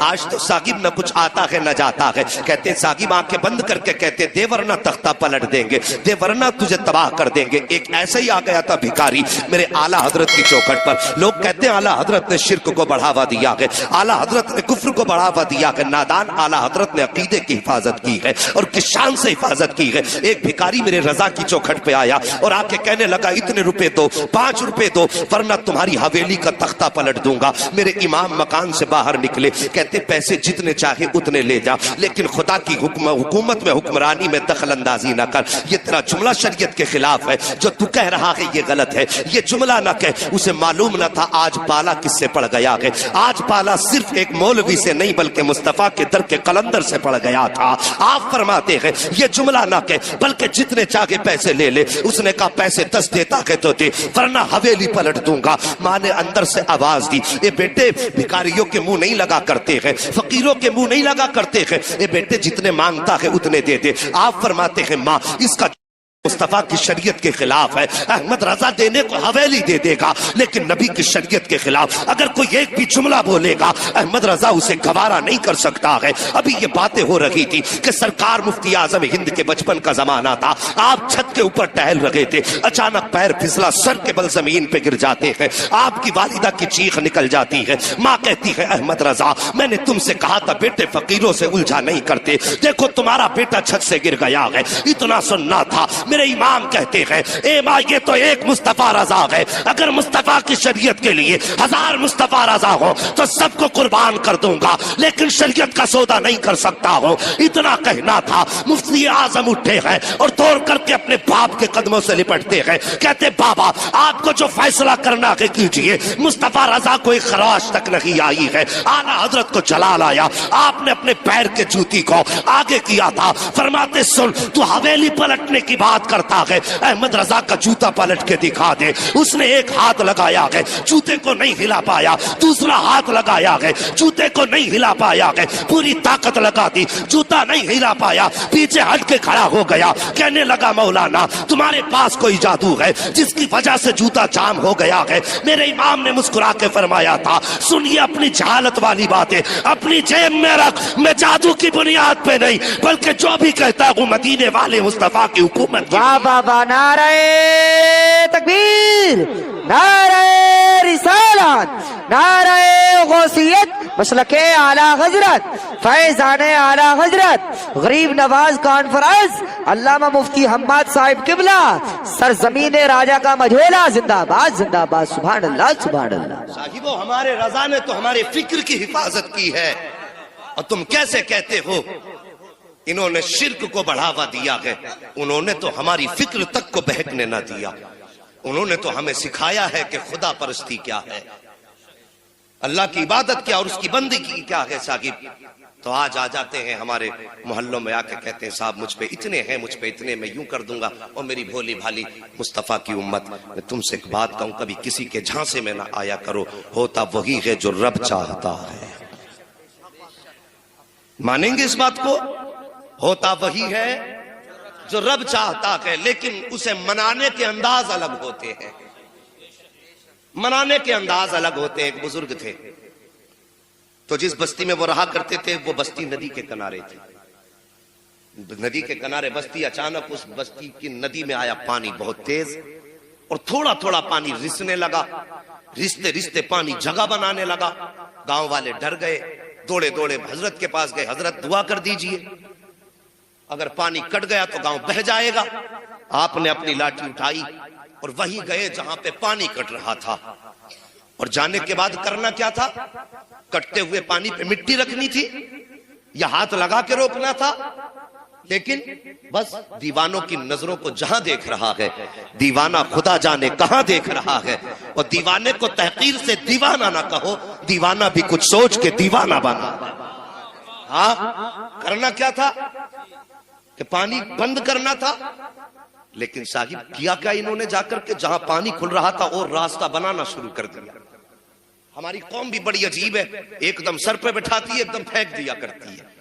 आज तो साकिब न कुछ आता है न जाता है। कहते साकिब आंखें बंद करके कहते दे वरना तख्ता पलट देंगे, दे वरना तुझे तबाह कर देंगे। एक ऐसे ही आ गया था भिखारी मेरे आला हजरत की चौखट पर। लोग कहते हैं आला हजरत ने शिर्क को बढ़ावा दिया है, आला हजरत ने कुफ्र को बढ़ावा दिया है। नादान, आला हजरत ने अकीदे की हिफाजत की है और किस शान से हिफाजत की है। एक भिखारी मेरे रजा की चौखट पे आया और आके कहने लगा इतने रुपए दो, 5 रुपए दो, वरना तुम्हारी हवेली का तख्ता पलट दूंगा। मेरे इमाम मकान से बाहर निकले, कहते पैसे जितने चाहे उतने ले जा, लेकिन खुदा की हुकूमत में हुक्मरानी में दखल अंदाजी ना कर। ये तेरा जुमला शरीयत के खिलाफ है, जो तू कह रहा है ये गलत है, ये जुमला ना कह। उसे मालूम ना था आज पाला किससे पड़ गया है। आज पाला सिर्फ एक मौलवी से नहीं बल्कि मुस्तफा के दर के कलंदर से पड़ गया था। आप फरमाते हैं ये जुमला ना कह, बल्कि जितने चाहे पैसे ले ले। उसने कहा पैसे 10 देता है तो दे, वरना हवेली पलट दूंगा। माँ ने अंदर से आवाज दी, ये बेटे भिखारियों के मुंह नहीं लगा करते हैं, फकीरों के मुंह नहीं लगा करते हैं। ये बेटे जितने मांगता है उतने दे दे। आप फरमाते हैं माँ इसका मुस्तफा की शरीयत के खिलाफ है। अहमद रजा देने को हवेली दे देगा, लेकिन नबी की शरीयत के खिलाफ अगर कोई एक भी जुमला बोलेगा अहमद रजा उसे गवारा नहीं कर सकता है। अभी ये बातें हो रही थी कि सरकार मुफ्ती आजम हिंद के बचपन का जमाना था। आप छत के ऊपर टहल रहे थे, अचानक पैर फिसला, सर के बल जमीन पे गिर जाते हैं। आपकी वालिदा की चीख निकल जाती है। माँ कहती है अहमद रजा मैंने तुमसे कहा था बेटे फकीरों से उलझा नहीं करते, देखो तुम्हारा बेटा छत से गिर गया है। इतना सुनना था। मेरे इमाम कहते हैं ए माँ ये तो एक मुस्तफा रजा है, अगर मुस्तफा की शरीयत के लिए 1000 मुस्तफा रजा हो तो सबको कुर्बान कर दूंगा, लेकिन शरीयत का सौदा नहीं कर सकता हो। इतना कहना था। मुफ्ती आजम उठे हैं और तोड़ करके अपने बाप के कदमों से लिपटते हैं। कहते बाबा आपको जो फैसला करना है कीजिए। मुस्तफा रजा को एक खराश तक नहीं आई है, आला हजरत को जलाल आया। आपने अपने पैर के जूती को आगे किया था। फरमाते सुन तू हवेली पलटने की बात करता है, अहमद रजा का जूता पलट के दिखा दे। उसने एक हाथ लगाया है, जूते को नहीं हिला पाया, दूसरा हाथ लगाया है, जूते को नहीं हिला पाया है, पूरी ताकत लगा दी, जूता नहीं हिला पाया, पीछे हट के खड़ा हो गया। कहने लगा मौलाना तुम्हारे पास कोई जादू है जिसकी वजह से जूता जाम हो गया है। मेरे इमाम ने मुस्कुरा के फरमाया था सुनिए अपनी जहालत वाली बातें अपनी जेब में रख। मैं जादू की बुनियाद पे नहीं बल्कि जो भी कहता हूँ मदीने वाले मुस्तफा की हुकूमत। वाह बाबा नारे तकबीर, नारे रिसालत, नारे गौसियत, मसलके आला हजरत, फैजाने आला हजरत, गरीब नवाज कॉन्फ्रेंस, अल्लामा मुफ्ती हम्माद साहिब किबला, सरजमीने राजा का मझोला जिंदाबाद जिंदाबाद। सुभान अल्लाह सुभान अल्लाह। साहिबो हमारे रजा ने तो हमारे फिक्र की हिफाजत की है और तुम कैसे कहते हो इन्होंने शिर्क को बढ़ावा दिया है। उन्होंने तो हमारी फिक्र तक को बहकने ना दिया। उन्होंने तो हमें सिखाया है कि खुदा परस्ती क्या है, अल्लाह की इबादत क्या और उसकी बंदगी क्या है। साहिब तो आज आ जाते हैं हमारे मोहल्लों में आके कहते हैं साहब मुझ पे इतने हैं, मुझ पे इतने मैं यूं कर दूंगा। और मेरी भोली भाली मुस्तफा की उम्मत, मैं तुमसे एक बात कहूं कभी किसी के झांसे में ना आया करो। होता वही है जो रब चाहता है। मानेंगे इस बात को? होता वही है जो रब चाहता है, लेकिन उसे मनाने के अंदाज अलग होते हैं। मनाने के अंदाज अलग होते हैं। एक बुजुर्ग थे तो जिस बस्ती में वो रहा करते थे वो बस्ती नदी के किनारे थी। नदी के किनारे बस्ती, अचानक उस बस्ती की नदी में आया पानी बहुत तेज और थोड़ा थोड़ा पानी रिसने लगा। रिश्ते रिश्ते पानी जगह बनाने लगा। गांव वाले डर गए, दौड़े दौड़े हजरत के पास गए, हजरत दुआ कर दीजिए, अगर पानी कट गया तो गांव बह जाएगा। आपने अपनी लाठी उठाई और वहीं गए जहां पे पानी कट रहा था। और जाने के बाद करना क्या था? कटते हुए पानी पे मिट्टी रखनी थी या हाथ लगा के रोकना था। लेकिन बस दीवानों की नजरों को जहां देख रहा है, दीवाना खुदा जाने कहां देख रहा है। और दीवाने को तहकीर से दीवाना ना कहो, दीवाना भी कुछ सोच के दीवाना बना। हाँ, करना क्या था कि पानी बंद करना था। लेकिन साहिब किया क्या इन्होंने? जाकर के जहां पानी खुल रहा था और रास्ता बनाना शुरू कर दिया। हमारी कौम भी बड़ी अजीब है, एकदम सर पे बैठाती है, एकदम फेंक दिया करती है।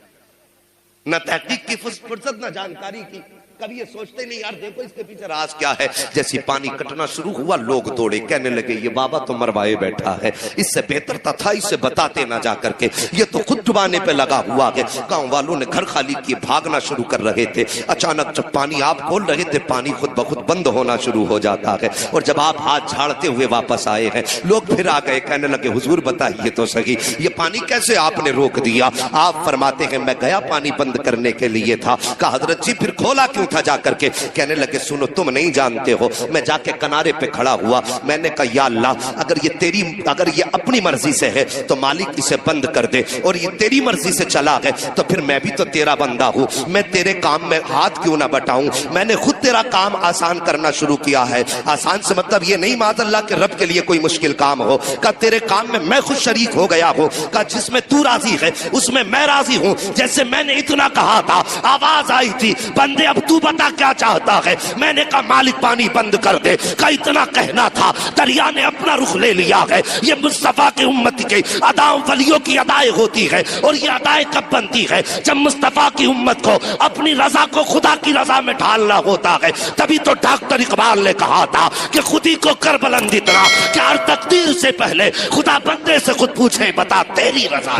न तहकीक की फुर्सत न जानकारी की। कभी ये सोचते नहीं यार देखो इसके पीछे राज क्या है। जैसे पानी कटना शुरू हुआ लोग दौड़े, कहने लगे ये बाबा तो मरवाए बैठा है, इससे बेहतर था इसे बताते ना जा करके, ये तो खुद डुबाने पे लगा हुआ है। गांव वालों ने घर खाली किए, भागना शुरू कर रहे थे। अचानक जब पानी आप खोल रहे थे पानी खुद ब खुद बंद होना शुरू हो जाता है। और जब आप हाथ झाड़ते हुए वापस आए हैं लोग फिर आ गए, कहने लगे हुजूर बताइए तो सही ये पानी कैसे आपने रोक दिया। आप फरमाते हैं मैं गया पानी बंद करने के लिए था। कहा हजरत जी फिर खोला क्यों था जाकर के। कहने लगे सुनो तुम नहीं जानते हो, मैं जाके किनारे पे खड़ा हुआ, मैंने कहा या अल्लाह अगर ये अपनी मर्जी से है तो मालिक इसे बंद कर दे, और ये तेरी मर्जी से चला है तो फिर मैं भी तो तेरा बंदा हूं, मैं तेरे काम में हाथ क्यों ना बटाऊं। मैंने खुद तेरा काम आसान करना शुरू किया है। आसान से मतलब ये नहीं माज़अल्लाह के रब के लिए कोई मुश्किल काम हो। का तेरे काम में मैं खुद शरीक हो गया हूं, का जिसमें तू राजी है उसमें मैं राजी हूं। जैसे मैंने इतना कहा था आवाज आई थी बंदे अब तू बता क्या चाहता है। मैंने कहा मालिक पानी बंद कर दे। का इतना कहना था दरिया ने अपना रुख ले लिया है। ये मुस्तफा की उम्मत के अदाओं वलियों की अदाएं होती है, और ये अदाएं कब बनती है जब मुस्तफा की उम्मत को अपनी रजा को खुदा की रजा में ढालना होता है। तभी तो डॉक्टर इकबाल ने कहा था कि खुदी को कर बुलंद इतना कि हर तकदीर से पहले खुदा बंदे से खुद पूछे बता तेरी रजा।